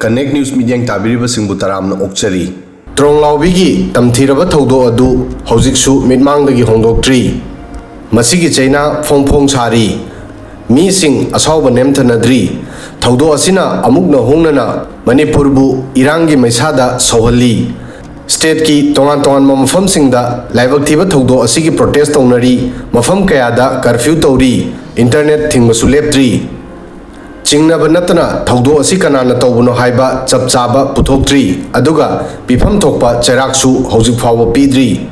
Connect News Media Tabiriba Singbu Taramna Okchari. Tronglaobi Tamthiraba Todo Adu, Hosixu, Midmangagi Hongdok Masigi China, Fong Sari, Mi Sing, Asauba Nemtanadri, Todo Asina, Amugna Hongnana, Manipurbu, Irangi Mesada, Sohali. State ki Tongan Mafam Singda, Livaktiva Todo Asigi protest onari, Mafam Kayada, curfew tori, Internet Thingmasuleptri. Chingna Banatana, Todo Asi Kananano Tobuno Haiba, Chapchaba, Putoktri, Aduga, Pipam Tokpa, Cheraksu, Hosik Fawa Pidri.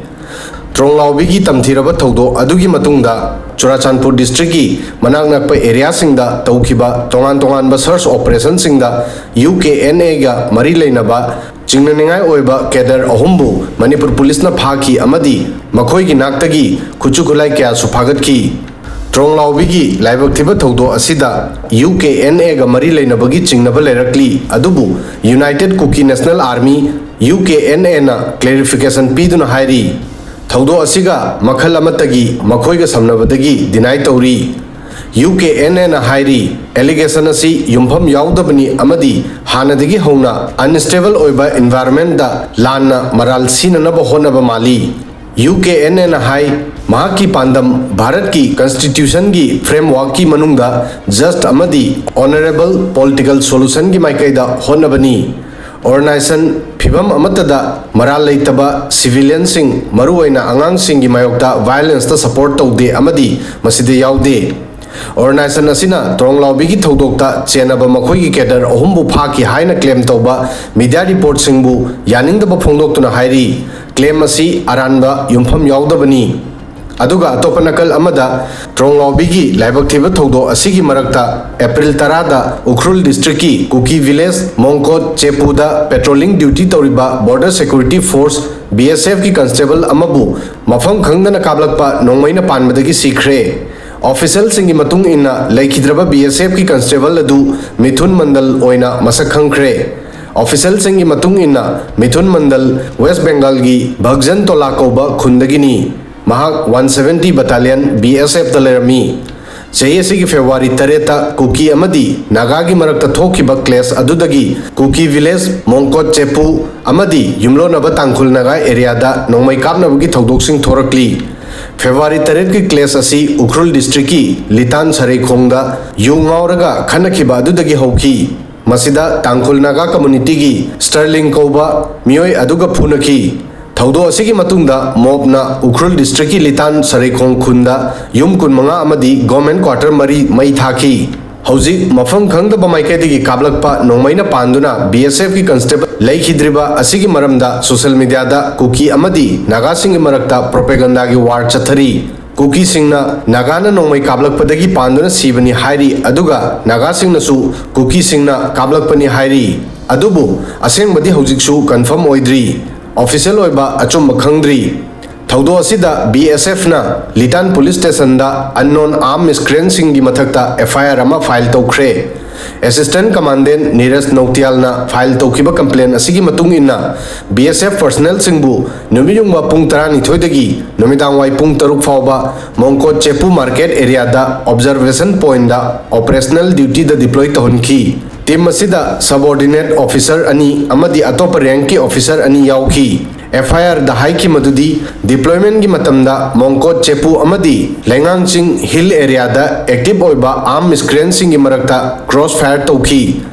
Tronglaobi Tamthiraba Todo, Adugi Matunda, Churachandpur district Manangnak area Singda, Taukiba, Tongan Search Operation Singda, UKNA ga Marilainaba, Chingnaningai Oiba, Keder Ohumbu, Manipur Police na Phaki Amadi, Makoigi Naktagi, Kuchukulai Kya Supagatki. Tronglaobi Livaktiva Todo Asida, UKNA ga Marilainabagi Chingnaba Lerakli, Adubu, United Kuki National Army, UKNA na clarification Piduna Hairi. Todo Asiga, Makalamatagi, Makoiga Samnavadagi, deny Tori. UKNA na Hairi, allegation asi, Yumpam Yaudabani Amadi, Hanadigi Hona, unstable Oiba environment da, Lana, Maral Sina Nabahona Mali. UKNA na Hai, Mahaki Pandam, Bharat ki Constitution ki framework ki Manunga, just Amadi, honorable political solution ki Maikaida, Honabani. Organization Pibam Amatada, Maral Laitaba, civilian sing, Maruina Angang Singi Mayokta, violence the support of the Amadi, Maside Yaude. Organization Asina, Tronglaobi Todokta, Chenaba Makogi Kedar, Ohumbu Paki, Haina claim Toba, Media report Singbu, Yaning the Bapongdok to Hairi, claim Asi, Aranba, Yumpam Yaudabani. Aduga Topanakal Amada, Tronglaobi, Livaktiva Todo, Asigi Marakta, April Tarada, Ukhrul district, Kuki village, Mongkot, Chepuda, patrolling duty Toriba, Border Security Force, BSF ki Constable Amabu, Mafam Khangdana Kaplakpa, Nongmei Panmadagi Sikre. Official Singi Matung inna, Laikidraba BSF ki Constable Adu, Mithun Mandal Oina, Masak Khangkre. Official Singi Matung inna, Mithun Mandal, West Bengal gi, Bhagjan Tolakoba, Khundagini. Mahak 170 Battalion BSF Dalerami. Chayesi February Tareta, Kuki Amadi, Nagagi Marakta Thokiba class Adudagi, Kuki village, Mongkot Chepu, Amadi, Yumlo Nabatangkul Naga area da, Nongmei Kapnabugi Togdoksing Thorakli. February Taret ki class asi, Ukhrul district ki, Litan Sarai Khongda, Yungauraga, Kanakiba Adudagi Hoki. Masida, Tangkul Naga community ki, Sterling Koba, Mioi Aduga Punaki. Todo Asigi Matunda, Mobna, Ukhrul district Litan Sarikong Kunda, Yum Kunmanga Amadi, Government Quarter Mari, Mai Thaki. Hausi, Mafam Khangda Bamaikadi, Kaplakpa, Nongmei Panduna, BSF ki Constable, Laikidriba, Asigi Maramda, social media da, Kuki Amadi, Nagasing Marakta, Propaganda ki war Chathari. Kuki Singna, Nagana Nongmei Kaplakpadagi Panduna Sibani Hairi, Aduga, Nagasing Nasu, Kuki Singna, Kaplakpani Hairi. Adubu, Aseng Badi Hausiksu, confirm Oidri. Official Oiba Achum Khangdri. Todo Asida BSF na Litan Police Station da unknown armed miscreant Singi Mathakta FIR Ama file Tokre. Assistant Commandant Neeraj Notial na file Tokiba complaint Asigi Matung inna BSF personnel Singbu Numiyungba Pung Tarani Thoidagi Numidangwai Pung Taruk Fauba Mongkot Chepu Market area da observation point da operational duty da deploy Tahunki. Team Masida subordinate officer ani amadi atop rank ki officer ani yauki. FIR da high ki madudi deployment ki matamda Mongkot Chepu amadi Lengang Sing Hill area da active oiba armed miscreant sing marakta crossfire tauki.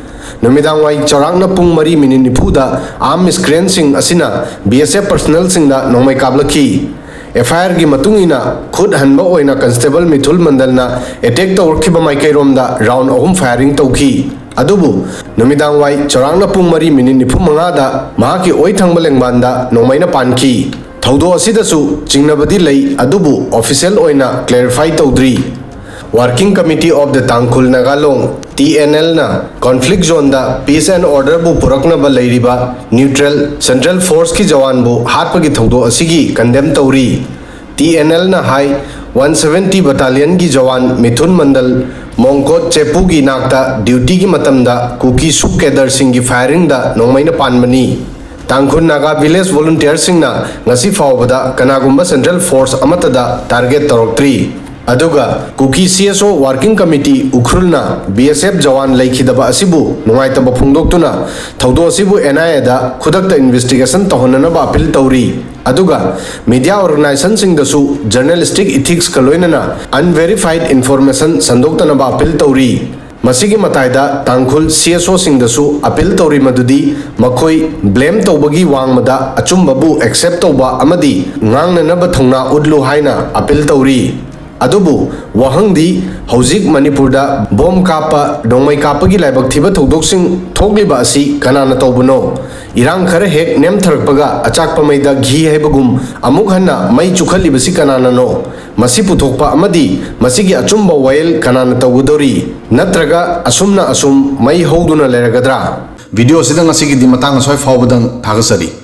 Numidangwai Chorangna Pung Mari Mininipu da armed miscreant sing asina BSF personnel sing da Nongmei Kaplaki. FIR ki matungina khud hanba oina Constable Mithul Mandal na attack tawrkhiba Maikairom da round ohum firing tauki. Adubu, Numidangwai, Chorangna Pung Mari Mininipu Mangada, Mahaki Oithang Balengbanda, Nongmei Panki. Todo Asidasu, Chingnabadi Lay, Adubu, official Oina, clarify Tawdri. Working Committee of the Tangkul Nagalong, TNL na, conflict zone da, peace and order bu Purakna Balairiba, neutral, central force ki Jawan bu, Hatpagi Todo Asigi, condemn Tawri. TNL na high, 170 Battalion ki Jawan, Mithun Mandal, Mongkot Chepu ki Nakta, duty ki Matamda, Kuki Kedar Singi firing da, Nongmei Panmani. Tangkul Naga village volunteer sing na, Ngasi Faubada, Kanagumba Central Force Amatada, target Torok 3. Aduga Kuki CSO Working Committee Ukhrulna BSF Jawan Laikidaba Asibu Nuaitaba Pungdoktuna Taudo Asibu NIA da Kudakta investigation Tohonanaba appeal Tauri Aduga media organizations in the su journalistic ethics Kaloinana unverified information Sandoktanaba appeal Tauri Masigi Mataida Tangkul CSO sing the su appeal Tauri Madudi Makoi blame Tobagi Wangmada Achumbabu accept Toba Amadi Ngang Nabatuna Udlu Haina appeal Tauri Adubu Wahangdi Hauzik Manipurda Bom Kapa Nongmei Kapagi Laibak Thiba Thogdoksing Thogliba asi Kanana Taubuno Irang Khare Hek Nem Tharpaga Achakpa Maida Ghi Hebagum Amuk Hanna Mai Chukhali Basi Kananano Masi Puthokpa Amadi Masigi Achumba Wail Kanana Tawudori Natraga Asumna Asum Mai Hoduna Leragadra Video Sidang Asigi di Matang Soy Fawbadang Thagasari